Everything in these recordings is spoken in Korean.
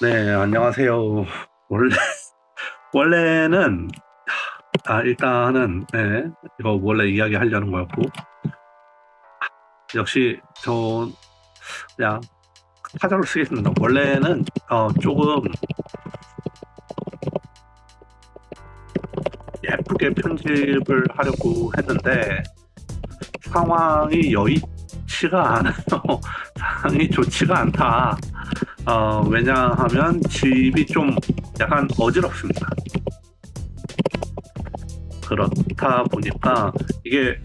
네, 안녕하세요. 원래, 원래는, 일단은, 네, 이거 원래 이야기하려는 거였고, 역시, 그냥, 타자로 쓰겠습니다. 원래는, 조금 예쁘게 편집을 하려고 했는데, 상황이 여의치가 않아요. 상황이 좋지가 않다. 왜냐하면 집이 좀 약간 어지럽습니다. 그렇다 보니까 이게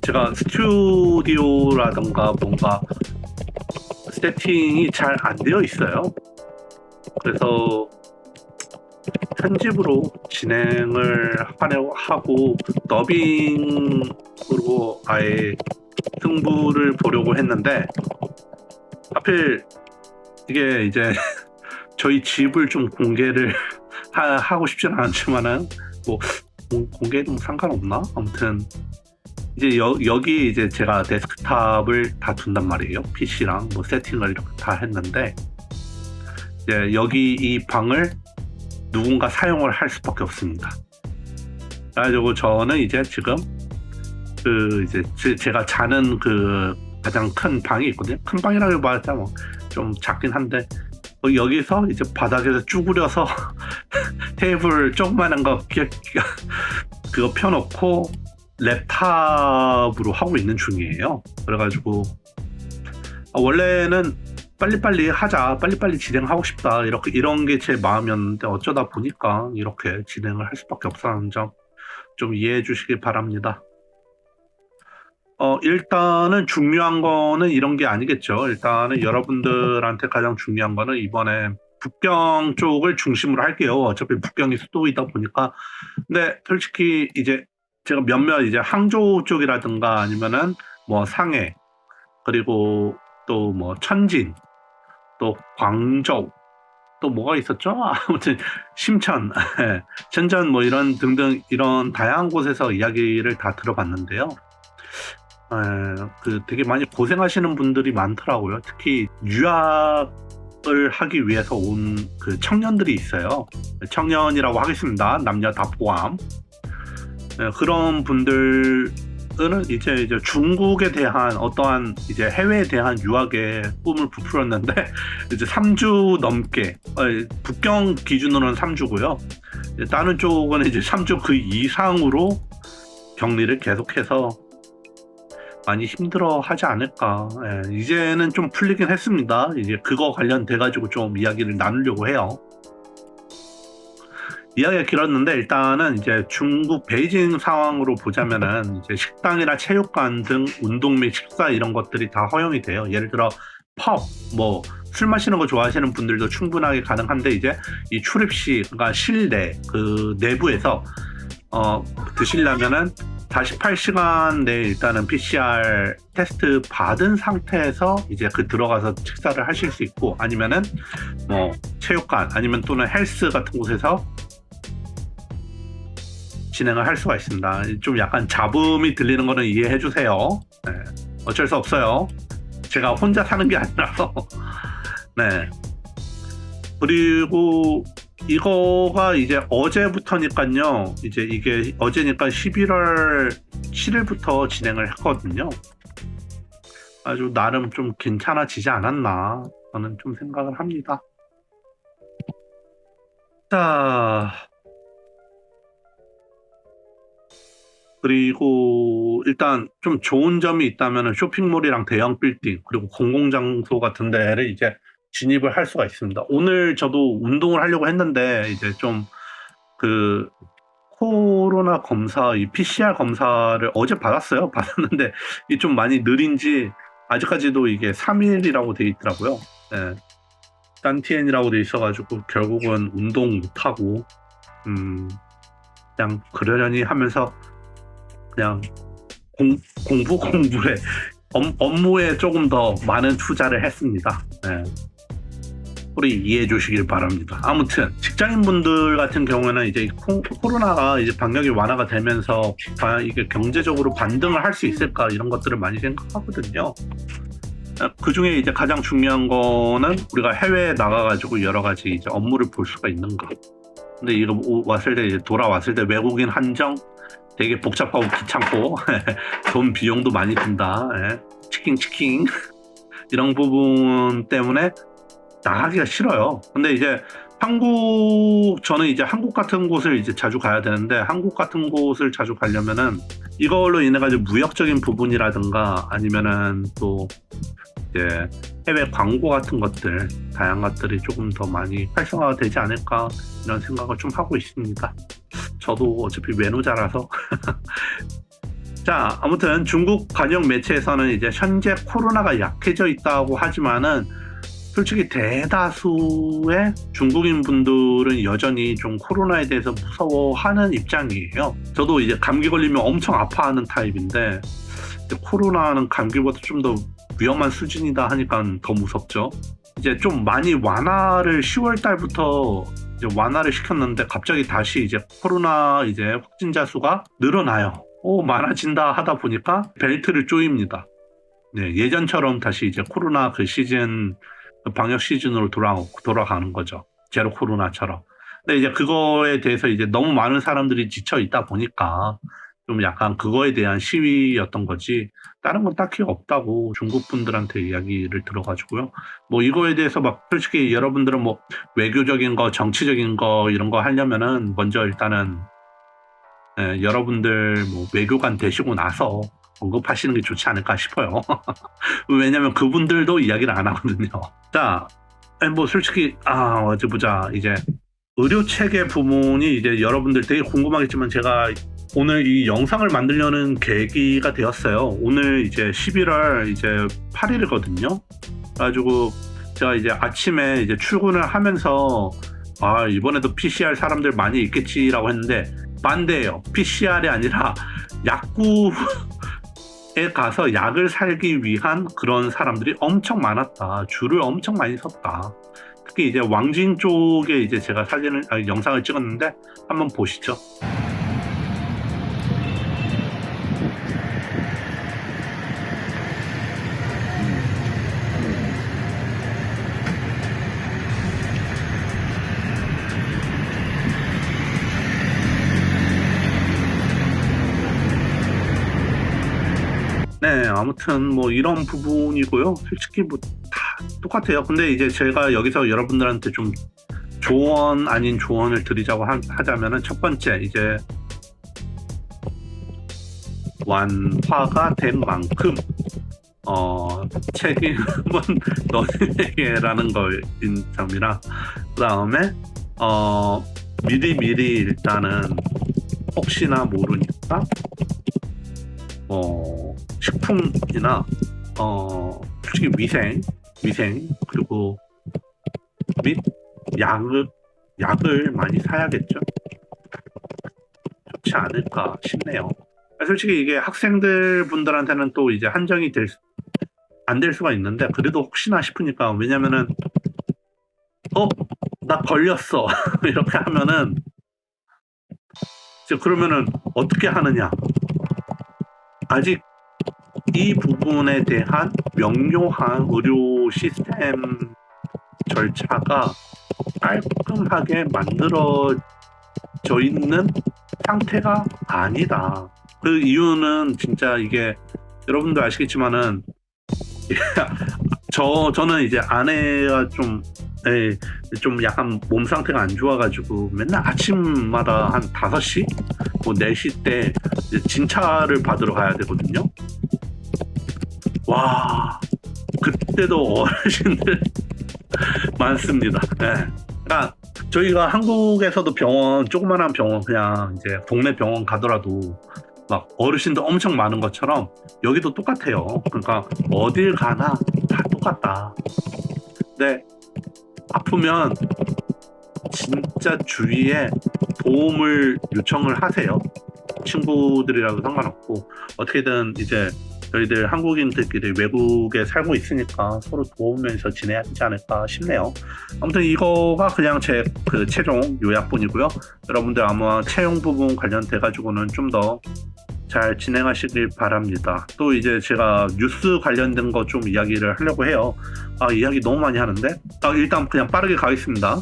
제가 스튜디오라던가 뭔가 세팅이 잘 안 되어 있어요. 그래서 편집으로 진행을 하고 더빙으로 아예 승부를 보려고 했는데 하필 이게 이제 저희 집을 좀 공개를 하고 싶지는 않지만은 뭐 공개도 상관없나? 아무튼 이제 여기 이제 제가 데스크탑을 다 둔단 말이에요. PC랑 뭐 세팅을 이렇게 다 했는데 이제 여기 이 방을 누군가 사용을 할 수밖에 없습니다. 그래가지고 저는 이제 지금 이제 제가 자는 가장 큰 방이 있거든요. 큰 방이라고 말하자 뭐 좀 작긴 한데 여기서 이제 바닥에서 쭈그려서 테이블 조그만한 거 그거 펴놓고 랩탑으로 하고 있는 중이에요. 그래가지고 원래는 빨리빨리 하자, 빨리빨리 진행하고 싶다 이런 게 제 마음이었는데 어쩌다 보니까 이렇게 진행을 할 수밖에 없었는 점 좀 이해해 주시기 바랍니다. 일단은 중요한 거는 이런 게 아니겠죠. 일단은 여러분들한테 가장 중요한 거는 이번에 북경 쪽을 중심으로 할게요. 어차피 북경이 수도이다 보니까. 근데 솔직히 이제 제가 몇몇 이제 항저우 쪽이라든가 아니면은 뭐 상해 그리고 또 뭐 천진 또 광저우 또 뭐가 있었죠? 아무튼 심천, 천전 뭐 이런 등등 이런 다양한 곳에서 이야기를 다 들어봤는데요. 되게 많이 고생하시는 분들이 많더라고요. 특히 유학을 하기 위해서 온 그 청년들이 있어요. 청년이라고 하겠습니다. 남녀 다 포함. 그런 분들은 이제 중국에 대한 어떠한 이제 해외에 대한 유학의 꿈을 부풀었는데 이제 3주 넘게 북경 기준으로는 3주고요. 다른 쪽은 이제 3주 그 이상으로 격리를 계속해서 많이 힘들어 하지 않을까. 이제는 좀 풀리긴 했습니다. 이제 그거 관련돼가지고 좀 이야기를 나누려고 해요. 이야기가 길었는데 일단은 이제 중국 베이징 상황으로 보자면은 이제 식당이나 체육관 등 운동 및 식사 이런 것들이 다 허용이 돼요. 예를 들어 펍, 뭐 술 마시는 거 좋아하시는 분들도 충분하게 가능한데 이제 이 출입시, 그러니까 실내 그 내부에서 드시려면은 48시간 내에 일단은 PCR 테스트 받은 상태에서 이제 들어가서 식사를 하실 수 있고 아니면은 뭐 체육관 아니면 또는 헬스 같은 곳에서 진행을 할 수가 있습니다. 좀 약간 잡음이 들리는 거는 이해해 주세요. 네, 어쩔 수 없어요. 제가 혼자 사는 게 아니라서. 네. 그리고 이거가 이제 어제부터니까요. 이제 이게 어제니까 11월 7일부터 진행을 했거든요. 아주 나름 좀 괜찮아지지 않았나 저는 좀 생각을 합니다. 자, 그리고 일단 좀 좋은 점이 있다면 쇼핑몰이랑 대형 빌딩 그리고 공공장소 같은 데를 이제 진입을 할 수가 있습니다. 오늘 저도 운동을 하려고 했는데 이제 좀 코로나 검사, 이 PCR 검사를 어제 받았어요. 받았는데 이게 좀 많이 느린지 아직까지도 이게 3일이라고 돼 있더라고요. 네. 딴티엔이라고 돼 있어가지고 결국은 운동 못하고 그냥 그러려니 하면서 그냥 공부에 업무에 조금 더 많은 투자를 했습니다. 네. 우리 이해해 주시길 바랍니다. 아무튼 직장인분들 같은 경우에는 이제 코로나가 이제 방역이 완화가 되면서 과연 이게 경제적으로 반등을 할 수 있을까 이런 것들을 많이 생각하거든요. 그 중에 이제 가장 중요한 거는 우리가 해외에 나가가지고 여러 가지 이제 업무를 볼 수가 있는 거. 근데 이거 왔을 때 이제 돌아왔을 때 외국인 한정 되게 복잡하고 귀찮고 돈 비용도 많이 든다. 예. 치킹 이런 부분 때문에 나가기가 싫어요. 근데 이제 저는 이제 한국 같은 곳을 이제 자주 가야 되는데 한국 같은 곳을 자주 가려면은 이걸로 인해 가지고 무역적인 부분이라든가 아니면은 또 이제 해외 광고 같은 것들 다양한 것들이 조금 더 많이 활성화가 되지 않을까 이런 생각을 좀 하고 있습니다. 저도 어차피 외노자라서 자, 아무튼 중국 관영 매체에서는 이제 현재 코로나가 약해져 있다고 하지만은 솔직히 대다수의 중국인 분들은 여전히 좀 코로나에 대해서 무서워하는 입장이에요. 저도 이제 감기 걸리면 엄청 아파하는 타입인데 코로나는 감기보다 좀 더 위험한 수준이다 하니까 더 무섭죠. 이제 좀 많이 완화를 10월 달부터 이제 완화를 시켰는데 갑자기 다시 이제 코로나 이제 확진자 수가 늘어나요. 많아진다 하다 보니까 벨트를 조입니다. 네, 예전처럼 다시 이제 코로나 그 시즌 방역 시즌으로 돌아가는 거죠. 제로 코로나처럼. 근데 이제 그거에 대해서 이제 너무 많은 사람들이 지쳐 있다 보니까 좀 약간 그거에 대한 시위였던 거지 다른 건 딱히 없다고 중국 분들한테 이야기를 들어가지고요. 뭐 이거에 대해서 막 솔직히 여러분들은 뭐 외교적인 거, 정치적인 거 이런 거 하려면은 먼저 일단은 여러분들 뭐 외교관 되시고 나서 언급하시는 게 좋지 않을까 싶어요. 왜냐면 그분들도 이야기를 안 하거든요. 자, 뭐 솔직히 어디 보자. 이제 의료 체계 부분이 이제 여러분들 되게 궁금하겠지만 제가 오늘 이 영상을 만들려는 계기가 되었어요. 오늘 이제 11월 이제 8일이거든요. 그래가지고 제가 이제 아침에 이제 출근을 하면서 이번에도 PCR 사람들 많이 있겠지라고 했는데 반대예요. PCR이 아니라 약국에 가서 약을 사기 위한 그런 사람들이 엄청 많았다. 줄을 엄청 많이 섰다. 특히 이제 왕진 쪽에 이제 제가 영상을 찍었는데 한번 보시죠. 네, 아무튼 뭐 이런 부분이고요. 솔직히 뭐 다 똑같아요. 근데 이제 제가 여기서 여러분들한테 좀 조언 아닌 조언을 드리자고 하자면은 첫 번째 이제 완화가 된 만큼 책임은 너희에게라는 거인 점이라 그 다음에 미리 일단은 혹시나 모르니까 식품이나 솔직히 위생 그리고 및 약을 많이 사야겠죠. 좋지 않을까 싶네요. 솔직히 이게 학생들 분들한테는 또 이제 한정이 안 될 수가 있는데 그래도 혹시나 싶으니까 왜냐면은 나 걸렸어 이렇게 하면은 이제 그러면은 어떻게 하느냐. 아직 이 부분에 대한 명료한 의료 시스템 절차가 깔끔하게 만들어져 있는 상태가 아니다. 그 이유는 진짜 이게 여러분도 아시겠지만은 저는 이제 아내가 좀 약간 몸 상태가 안 좋아가지고 맨날 아침마다 한 5시? 뭐 4시 때 진찰을 받으러 가야 되거든요. 와, 그때도 어르신들 많습니다. 네. 그러니까 저희가 한국에서도 조그만한 병원 그냥 이제 동네 병원 가더라도 막 어르신들 엄청 많은 것처럼 여기도 똑같아요. 그러니까 어딜 가나 다 똑같다. 근데 아프면 진짜 주위에 도움을 요청을 하세요. 친구들이라도 상관없고 어떻게든 이제 저희들 한국인들끼리 외국에 살고 있으니까 서로 도우면서 지내야 하지 않을까 싶네요. 아무튼 이거가 그냥 제 그 최종 요약본이고요. 여러분들 아마 채용 부분 관련돼 가지고는 좀 더 잘 진행하시길 바랍니다. 또 이제 제가 뉴스 관련된 거 좀 이야기를 하려고 해요. 이야기 너무 많이 하는데 일단 그냥 빠르게 가겠습니다.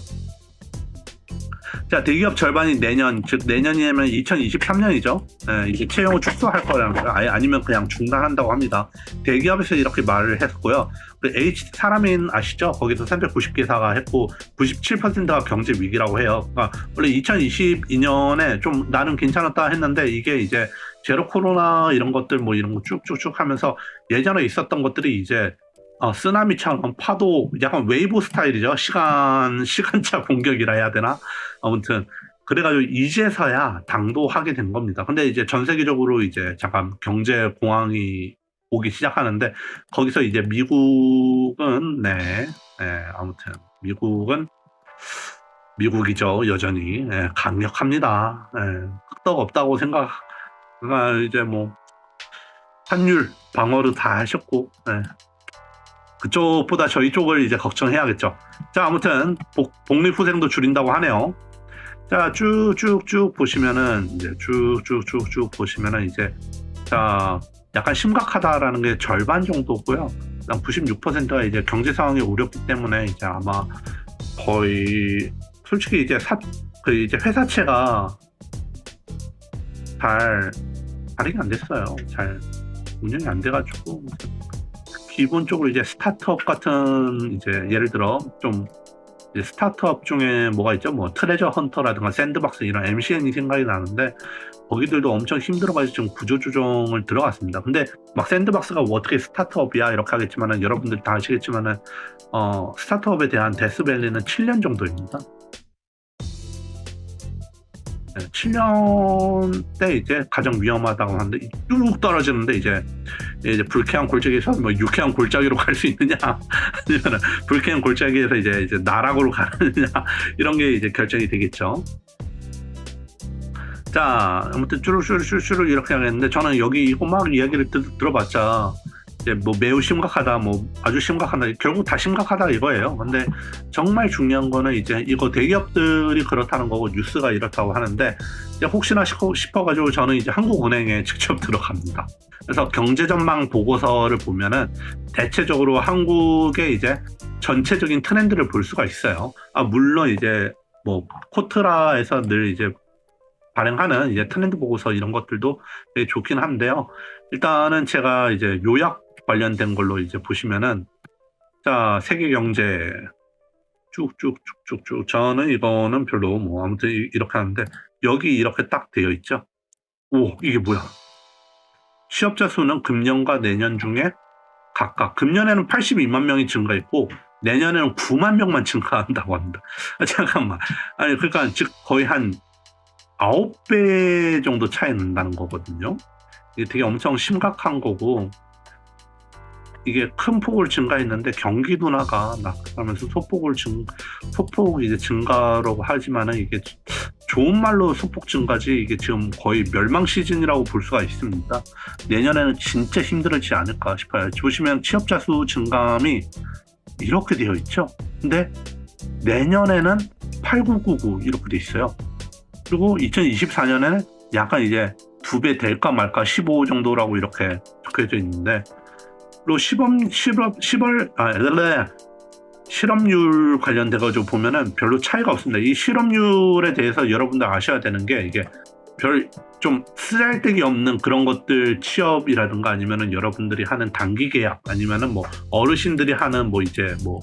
자, 대기업 절반이 내년, 즉 내년이면 2023년이죠. 이제 채용을 축소할 거라는 거예요. 아니면 그냥 중단한다고 합니다. 대기업에서 이렇게 말을 했고요. 그 사람인 아시죠? 거기서 390개사가 했고 97%가 경제 위기라고 해요. 그러니까 원래 2022년에 좀 나름 괜찮았다 했는데 이게 이제 제로 코로나 이런 것들 뭐 이런 거 쭉쭉쭉 하면서 예전에 있었던 것들이 이제 쓰나미처럼 파도 약간 웨이브 스타일이죠. 시간차 공격이라 해야 되나? 아무튼 그래가지고 이제서야 당도하게 된 겁니다. 근데 이제 전 세계적으로 이제 잠깐 경제 공황이 오기 시작하는데 거기서 이제 미국은 아무튼 미국이죠. 여전히 강력합니다. 끄떡 없다고 그러니까 이제 뭐 환율 방어를 다 하셨고 그쪽보다 저희 쪽을 이제 걱정해야겠죠. 자, 아무튼 복리후생도 줄인다고 하네요. 자, 쭉쭉쭉 보시면은 이제 쭉쭉쭉쭉 보시면은 이제 자, 약간 심각하다라는 게 절반 정도고요. 96%가 이제 경제 상황이 어렵기 때문에 이제 아마 거의 솔직히 이제 이제 회사채가 잘 발행이 안 됐어요. 잘 운영이 안 돼가지고 기본적으로 이제 스타트업 같은 이제 예를 들어 좀 이제 스타트업 중에 뭐가 있죠? 뭐 트레저 헌터라든가 샌드박스 이런 MCN이 생각이 나는데 거기들도 엄청 힘들어가지고 지금 구조조정을 들어갔습니다. 근데 막 샌드박스가 뭐 어떻게 스타트업이야 이렇게 하겠지만은 여러분들 다 아시겠지만은 스타트업에 대한 데스밸리는 7년 정도입니다. 7년 때 이제 가장 위험하다고 하는데 쭉 떨어지는데 이제 불쾌한 골짜기에서 뭐 유쾌한 골짜기로 갈 수 있느냐 아니면 불쾌한 골짜기에서 이제 나락으로 가느냐 이런 게 이제 결정이 되겠죠. 자, 아무튼 쭈르쭈르 이렇게 하겠는데 저는 여기 이거 막 이야기를 들어봤자 이제 뭐 매우 심각하다, 뭐 아주 심각하다, 결국 다 심각하다 이거예요. 근데 정말 중요한 거는 이제 이거 대기업들이 그렇다는 거고 뉴스가 이렇다고 하는데 이제 혹시나 싶어가지고 저는 이제 한국은행에 직접 들어갑니다. 그래서 경제전망 보고서를 보면은 대체적으로 한국의 이제 전체적인 트렌드를 볼 수가 있어요. 물론 이제 뭐 코트라에서 늘 이제 발행하는 이제 트렌드 보고서 이런 것들도 되게 좋긴 한데요. 일단은 제가 이제 요약 관련된 걸로 이제 보시면은 자, 세계 경제 쭉쭉쭉쭉쭉 저는 이거는 별로 뭐 아무튼 이렇게 하는데 여기 이렇게 딱 되어 있죠. 오, 이게 뭐야? 취업자 수는 금년과 내년 중에 각각 금년에는 82만 명이 증가했고 내년에는 9만 명만 증가한다고 합니다. 잠깐만. 아니 그러니까 즉 거의 한 9배 정도 차이 난다는 거거든요. 이게 되게 엄청 심각한 거고 이게 큰 폭을 증가했는데 경기 둔화가 나타나면서 소폭 이제 증가라고 하지만은 이게 좋은 말로 소폭 증가지 이게 지금 거의 멸망 시즌이라고 볼 수가 있습니다. 내년에는 진짜 힘들어지지 않을까 싶어요. 보시면 취업자 수 증감이 이렇게 되어 있죠. 근데 내년에는 8999 이렇게 돼 있어요. 그리고 2024년에는 약간 이제 2배 될까 말까 15 정도라고 이렇게 적혀져 있는데 그리고 실업률 관련돼가지고 보면은 별로 차이가 없습니다. 이 실업률에 대해서 여러분들 아셔야 되는 게 이게 좀 쓰잘데기 없는 그런 것들 취업이라든가 아니면은 여러분들이 하는 단기 계약 아니면은 뭐 어르신들이 하는 뭐 이제 뭐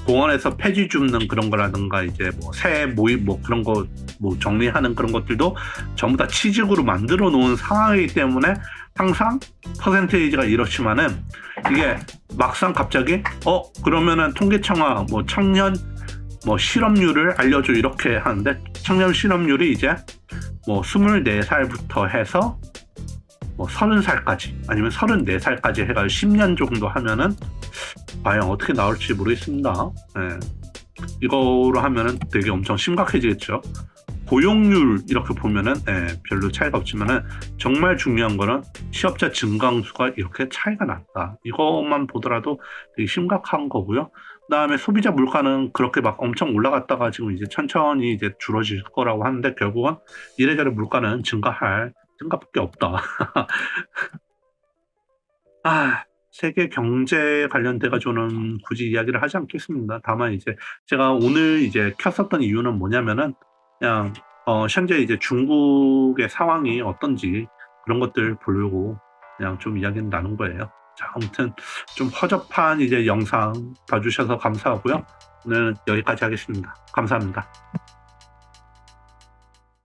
공원에서 폐지 줍는 그런 거라든가 이제 뭐 새 모임 뭐 그런 거 뭐 정리하는 그런 것들도 전부 다 취직으로 만들어 놓은 상황이기 때문에 항상 퍼센테이지가 이렇지만은 이게 막상 갑자기 그러면은 통계청아 뭐 청년 뭐 실업률을 알려줘 이렇게 하는데 청년 실업률이 이제 뭐 24살부터 해서 뭐 30살까지 아니면 34살까지 해가지고 10년 정도 하면은 과연 어떻게 나올지 모르겠습니다. 이거로 하면은 되게 엄청 심각해지겠죠. 고용률 이렇게 보면은 별로 차이가 없지만은 정말 중요한 거는 취업자 증강수가 이렇게 차이가 났다. 이것만 보더라도 되게 심각한 거고요. 그다음에 소비자 물가는 그렇게 막 엄청 올라갔다가 지금 이제 천천히 이제 줄어질 거라고 하는데 결국은 이래저래 물가는 증가할 생각밖에 없다. 세계 경제 관련돼 가지고는 굳이 이야기를 하지 않겠습니다. 다만 이제 제가 오늘 이제 켰었던 이유는 뭐냐면은 그냥 현재 이제 중국의 상황이 어떤지 그런 것들 보려고 그냥 좀 이야기를 나눈 거예요. 자, 아무튼 좀 허접한 이제 영상 봐주셔서 감사하고요. 오늘 여기까지 하겠습니다. 감사합니다.